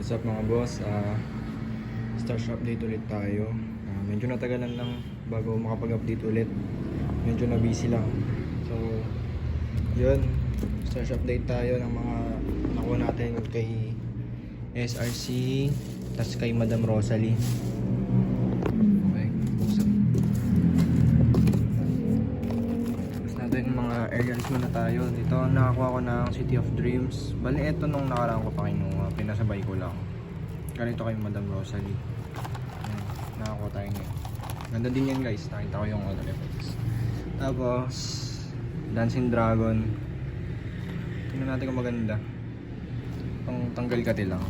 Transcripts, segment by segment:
What's up mga boss? Stash update ulit tayo. Medyo natagalan lang bago makapag-update ulit. Medyo na busy lang. So, yun. Stash update tayo ng mga nakuha natin kay SRC tas kay Madam Rosalie. Okay, buksan. Tapos natin yung mga aerials muna tayo. Dito nakakuha ko ng City of Dreams. Bali, eto nung nakaraan ko pa kinuha. Pinasabay ko lang. Ganito kay Madam Rosalie. Ayan, nakakuha tayo ngayon. Ganda din yan guys. Nakita ko yung other effects. Tapos Dancing Dragon. Tingnan natin kung maganda. Pang tanggal kati lang.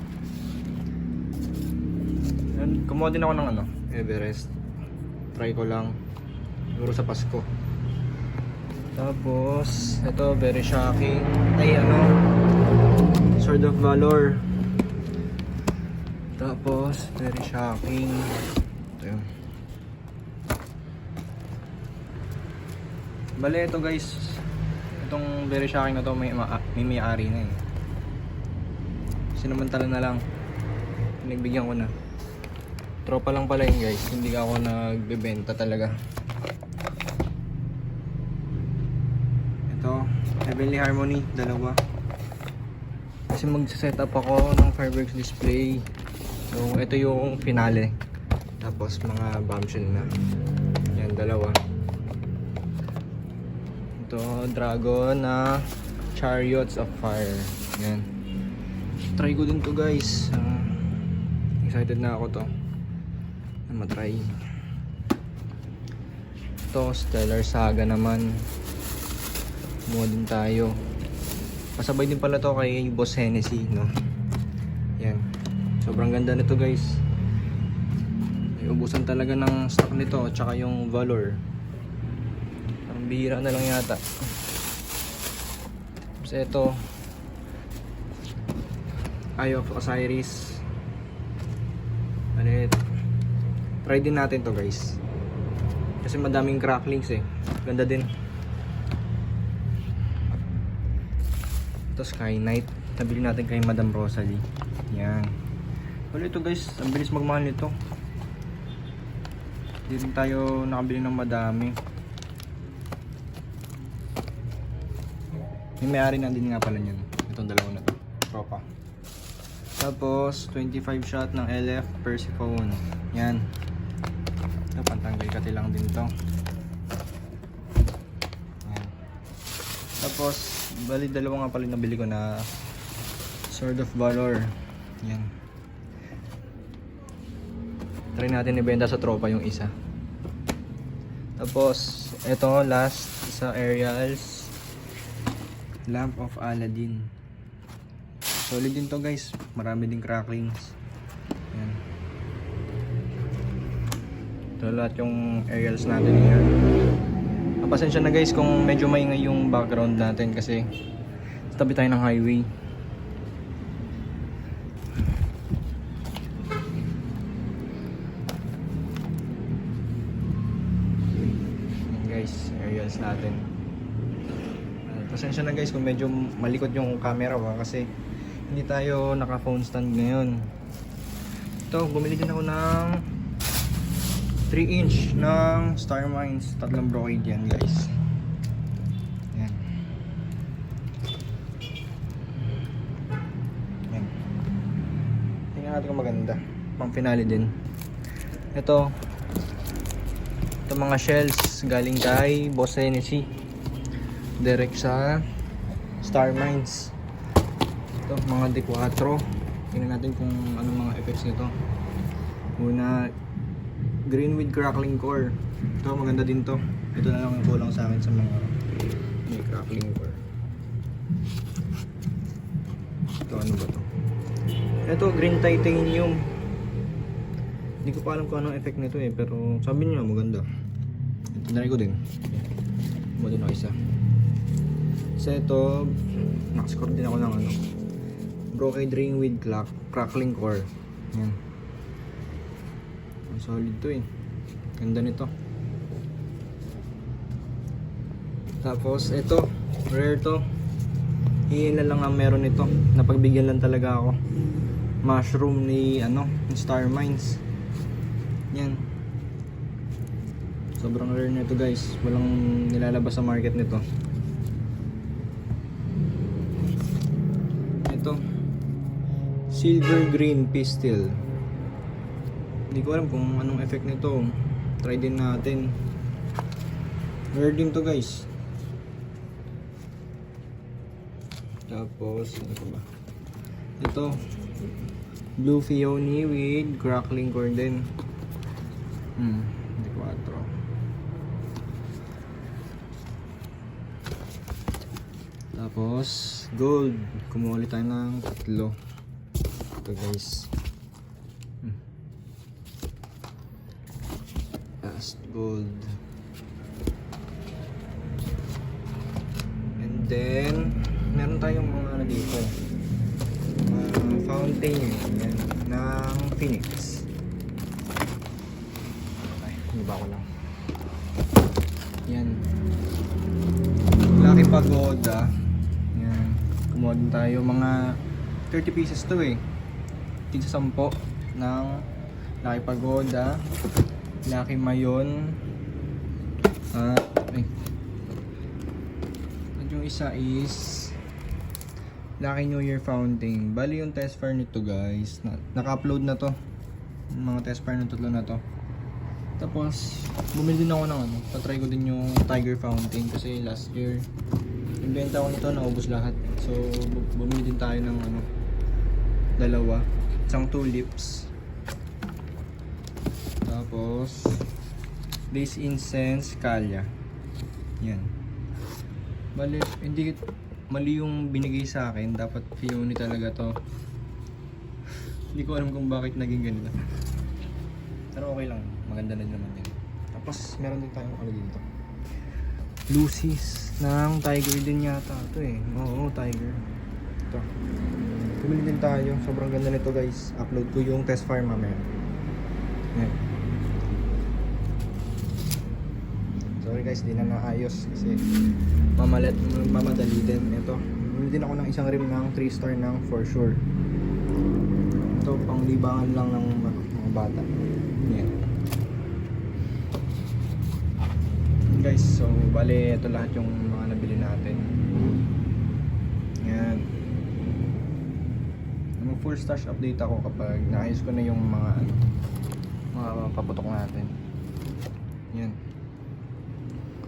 Ayan, kumuha din ako ng Everest. Try ko lang. Siguro sa Pasko. Tapos ito, very shocking. Ay Sword of Valor. Tapos very shocking. Ito yun. Bale, ito guys, itong very shocking na to may may-ari na eh. Sinamantala na lang. Pinagbigyan ko na. Tropa lang pala yun guys. Hindi ako nagbebenta talaga. Ito, Heavenly Harmony, dalawa. Kasi mag-set up ako ng fireworks display. So, ito yung finale. Tapos mga bombshell na. Yan, dalawa. Ito, Dragon na Chariots of Fire. Yan. Try ko din to guys. Excited na ako to. Na matry. Ito, Stellar Saga naman. Kumuha din tayo. Pasabay din pala to kay Boss Hennessy, no? Yan. Sobrang ganda nito guys. Ay, ubusan talaga ng stock nito. Tsaka yung Valor. Parang bihira na lang yata. Tapos ito, Eye of Osiris. Ano. Try din natin to guys. Kasi madaming cracklings eh. Ganda din. Ito, Sky Knight. Nabili natin kay Madam Rosalie. Yan. Well, ito guys, ang bilis magmahal nito. Hindi rin tayo nakabili ng madami. May may-ari na din nga pala niyan. Itong dalawa na to. Tropa. Tapos, 25 shot ng LF Persephone. Yan. Ito, pantanggal kati lang din to. Yan. Tapos, bali dalawa nga pala nabili ko na Sword of Valor. Yan. Try natin ibenta sa tropa yung isa. Tapos ito last sa aerials, Lamp of Aladdin. Solid din to guys. Marami din cracklings. Yan. Ito lahat yung aerials natin ngayon. Pasensya na guys kung medyo maingay yung background natin kasi tabi tayo ng highway. Yan guys, aerials natin. Pasensya na guys kung medyo malikot yung camera kasi hindi tayo naka phone stand ngayon. Ito, bumili din ako ng 3-inch ng Star Mines, tatlong brocade yan guys. Yan. Yan. Tingnan natin kung maganda. Pang finale din. Ito mga shells galing kay Boss Hennessy. Direct sa Star Mines. Ito mga D4. Tingnan natin kung ano mga effects nito. Una, green with crackling core. Ito maganda din to. Ito na lang ang kulang sa akin sa mga may crackling core. Ito ano ba to? Ito green titanium. Hindi ko pa alam kung anong effect nito eh, pero sabi niyo maganda. Tinry ko din. Kumuha din ako isa. Kasi ito, nakascore din ako ng brocade ring with crackling core. Yan. Solid to eh. Ganda nito. Tapos ito, rare to. Iyan lang ang meron nito. Napagbigyan lang talaga ako. mushroom ni ni Star Mines. Yan. Sobrang rare nito guys. Walang nilalabas sa market nito. Ito. Silver green pistil. Hindi ko alam kung anong effect nito. Try din natin. Rare din to guys. Tapos, ano pa ba? Ito. Blue Peony with crackling corn din. 24. Tapos, gold. Kumuha ulit tayo ng 3. Ito guys. Last gold. And then, meron tayong mga dito. Fountain yan, ng Phoenix. Ay, iba ko lang. Yan. Lucky Pagoda. Yan. Kumuha din tayo. Mga 30 pieces to eh. Tigsa 10 ng Lucky Pagoda. Lucky Mayon. At yung isa is Lucky New Year Fountain. Bali yung test fire nito guys. Naka-upload na to. Yung mga test fire ng tatlo na to. Tapos, bumili din ako ng patry ko din yung Tiger Fountain. Kasi last year, inventa ko nito, naubos lahat. So, bumili din tayo ng dalawa. Isang tulips. Tapos, Days Incense Calya. Yan. Bali, hindi mali yung binigay sa akin, dapat Peony talaga to. Hindi ko alam kung bakit naging ganito. Pero okay lang, maganda na naman yan. Tapos meron din tayong dito. Lucy's ng Tiger din yata ito eh. Oo, Tiger. Ito. Bumili din tayo, sobrang ganda nito guys. Upload ko yung test fire mamaya. Yan. Sorry guys, di na naayos kasi mamadali din. Ito, bumili din ako ng isang rim ng 3 star ng For Sure. Ito, pang libangan lang ng mga bata. Yan. Guys, so bale ito lahat yung mga nabili natin. Yan. Mag full stash update ako kapag naayos ko na yung mga paputok natin. Yan.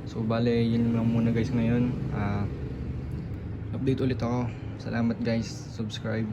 So bale yun lang muna guys ngayon. Update ulit ako. Salamat guys, subscribe.